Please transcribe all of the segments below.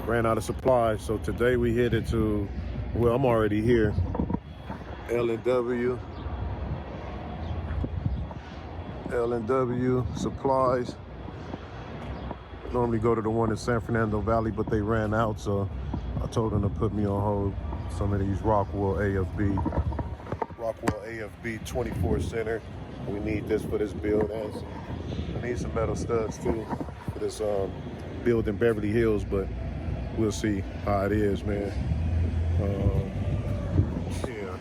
ran out of supplies. So today we headed to, well, I'm already here, L&W Supplies. Normally go to the one in San Fernando Valley, but they ran out, so I told them to put me on hold some of these Rockwell AFB 24 center. We need this for this build, and I need some metal studs too for this build in Beverly Hills, but we'll see how it is, man. Yeah,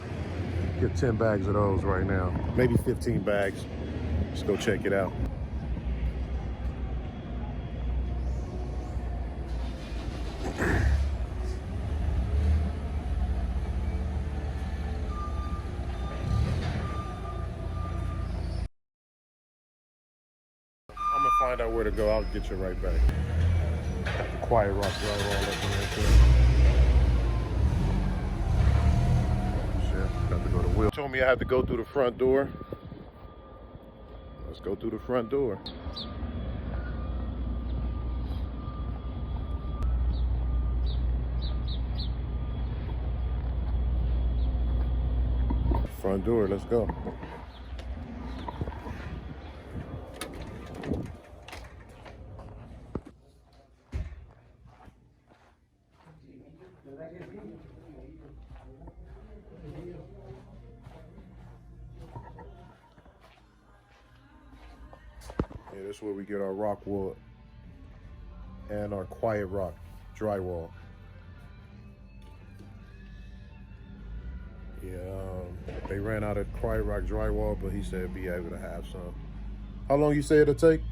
get 10 bags of those right now, maybe 15 bags. Let's go check it out. I'm gonna find out where to go. I'll get you right back. Got the Quiet Rock drywall up in there too. Shit, got to go to Will. Told me I had to go through the front door. Let's go through the front door. Front door, let's go. Yeah, this is where we get our rock wood and our Quiet Rock drywall. Yeah, they ran out of Quiet Rock drywall, but he said be able to have some. How long you say it'll take?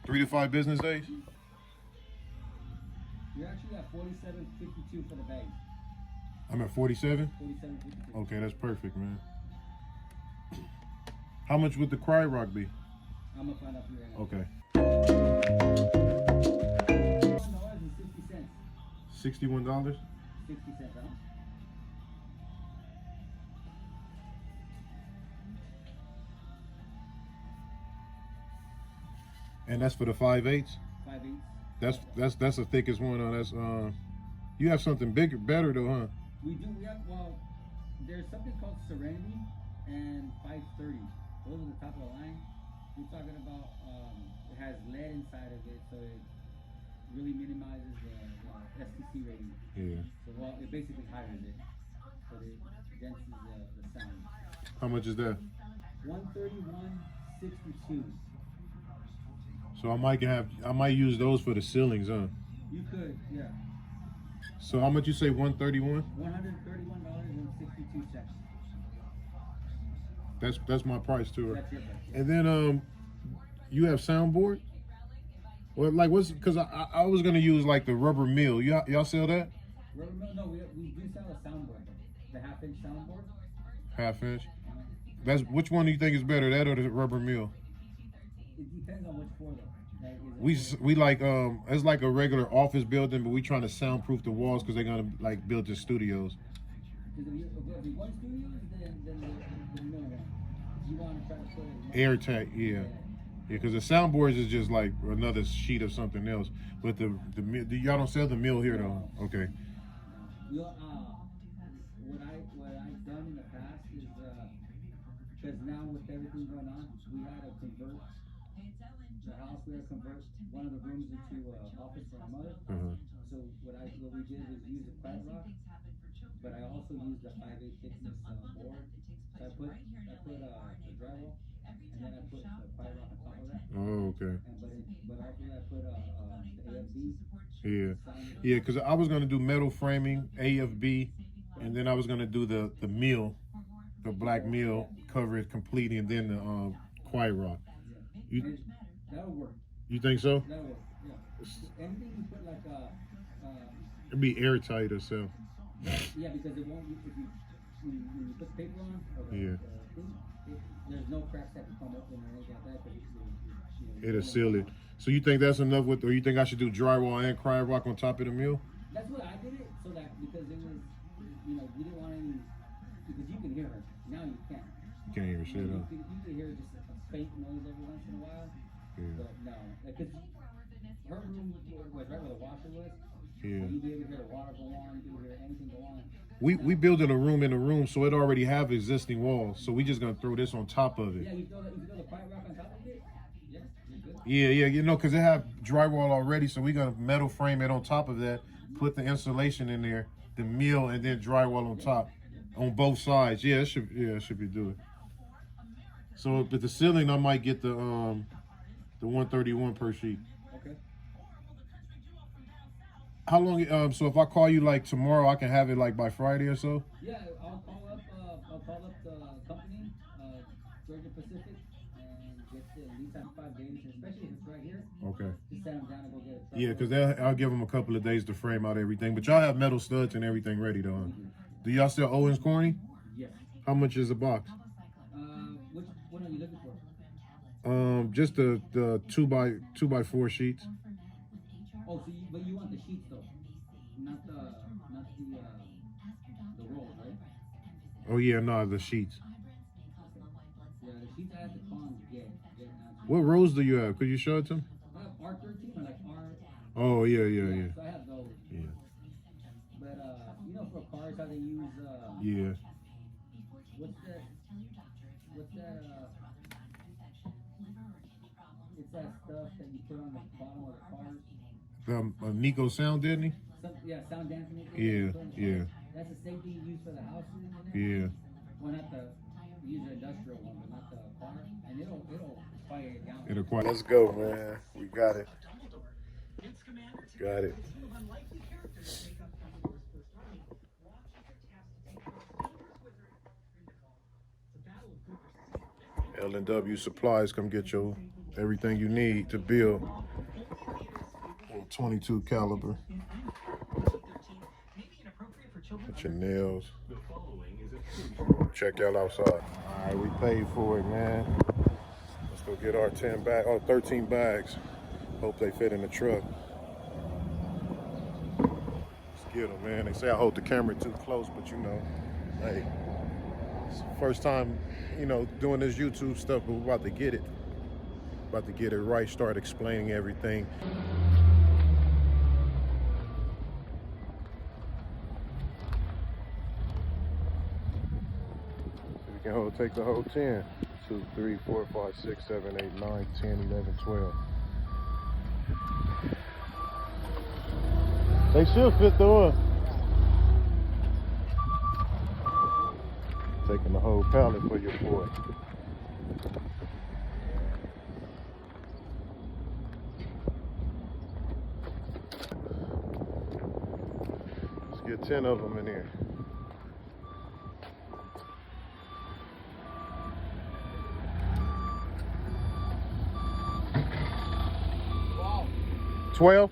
3 to 5 business days. You're actually at 47.52 for the bag. I'm at 47? 47.52. Okay, that's perfect, man. How much would the Quiet Rock be? I'm gonna find out for you right now. Okay. $60. $61? 60 cents, huh? And that's for the 5/8? 5/8. That's the thickest one. That's you have something bigger, better though, huh? We do. We have. Well, there's something called Serenity and 530. Those are the top of the line. We're talking about. It has lead inside of it, so it really minimizes the STC rating. Yeah. So well, it basically hires it, so it denses the sound. How much is that? 131.62. So I might use those for the ceilings, huh? You could, yeah. So how much you say? 131? $131.62. That's my price too. That's your price. And then you have soundboard? Well, like what's because I was gonna use like the rubber mill. Y'all sell that? Rubber mill? No, we do sell a soundboard. The 1/2-inch soundboard. 1/2 inch. That's which one do you think is better, that or the rubber mill? It depends on which floor though. We like it's like a regular office building, but we trying to soundproof the walls because they're gonna like build the studios. Because if you want studios, then the mill one. You want to try to put it Airtight, yeah. Yeah, because the soundboards is just like another sheet of something else. But the y'all don't sell the mill here though. Okay. What I've done in the past is because now with everything going on, we had to convert the house. We had to convert one of the rooms into office for my mother. So what we did was use a Quiet Rock, but I also used the 5/8 thickness board. So I put the drywall, and then I put the Quiet Rock on top of that. Oh, okay. But after that, I put the AFB. Yeah, yeah, because I was gonna do metal framing, AFB, and then I was gonna do the mill, the black mill, cover it completely, and then the Quiet Rock. That'll work. You think so? That'll work. Yeah. Anything you put like it'd be airtight or so. Yeah, because it won't. If when you put paper on, or yeah. There's no cracks that can come up when anything like that. It'll seal it. So you think that's enough with, or you think I should do drywall and Quiet Rock on top of the mill? That's what I did it, so that because it was, we didn't want any, because you can hear her. Now you can't. You can't hear shit, huh? You can hear just a faint noise every once in a while. Yeah. But no, because her room was right where the washer was. Yeah. You'd be able to hear the water go on, you'd hear anything go on. We building a room in a room, so it already have existing walls. So we just gonna throw this on top of it. Yeah, you throw the quiet rock on top of it. Yeah, you're good. Yeah, you know, cause it have drywall already, so we gonna metal frame it on top of that, put the insulation in there, the mill, and then drywall on top, on both sides. Yeah, it should be good. So, but the ceiling, I might get the 131 per sheet. Okay. How long? So if I call you like tomorrow, I can have it like by Friday or so. Yeah, I'll call up the company, Georgia Pacific, and get the lead time 5 days, especially if it's right here. Okay. Just send them down and go get it. Yeah, because I'll give them a couple of days to frame out everything. But y'all have metal studs and everything ready though. Huh? Do y'all sell Owens Corning? Yes. How much is a box? Which one are you looking for? Just the 2x4 sheets. Oh, so but you want the sheets though, not the roll, right? Oh yeah, no, the sheets. Yeah, the sheets I have to call and get now. What rolls do you have? Could you show it to me? I have R13 or like R. Oh yeah. So I have those. Yeah. But you know, for cars, how they use Yeah. What's that? It's that stuff that you put on the bottom of the cars. Nico sound, didn't he? Sound dampening. Yeah. That's the same thing you use for the house. Yeah. Well, not the use the industrial one, but not the car, and it'll fire it down. It'll quiet. Let's go, man. We got it. Got it. L&W Supplies, come get your everything you need to build a 22 caliber. Put your nails. Check y'all outside. All right, we paid for it, man. Let's go get our 13 bags. Hope they fit in the truck. Let's get them, man. They say I hold the camera too close, but you know, hey, it's the first time, you know, doing this YouTube stuff, but we're about to get it. About to get it right, start explaining everything. So we can take the whole 10. 2, 3, 4, 5, 6, 7, 8, 9, 10, 11, 12. They should fit the one. Taking the whole pallet for your boy. Let's get 10 of them in here. Wow. 12?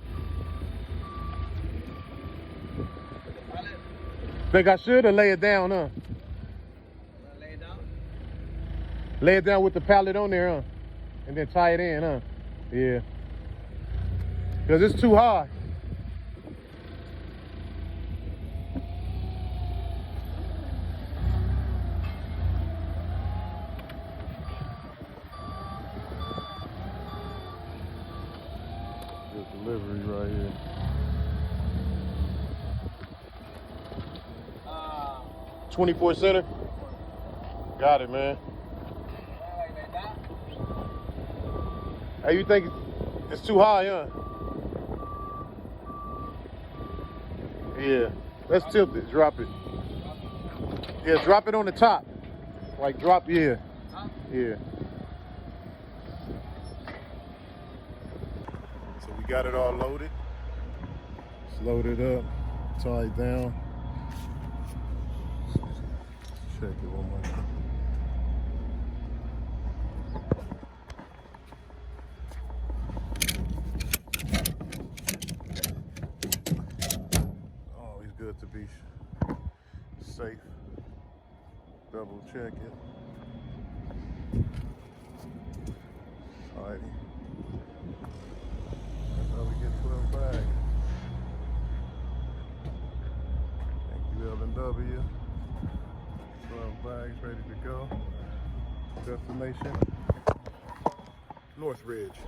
Think I should or lay it down, huh? Lay it down. Lay it down with the pallet on there, huh? And then tie it in, huh? Yeah. Because it's too hard. Good delivery right here. 24 center. Got it, man. Hey, you think it's too high, huh? Yeah. Let's tilt it. Drop it. Yeah, drop it on the top. Like drop, yeah. Yeah. So we got it all loaded. Let's load it up. Tie it down. Check it one more time. Always good to be safe. Double check it. Alrighty. That's how we get 12 bags. Thank you, L&W. 12 bags ready to go. Destination, Northridge.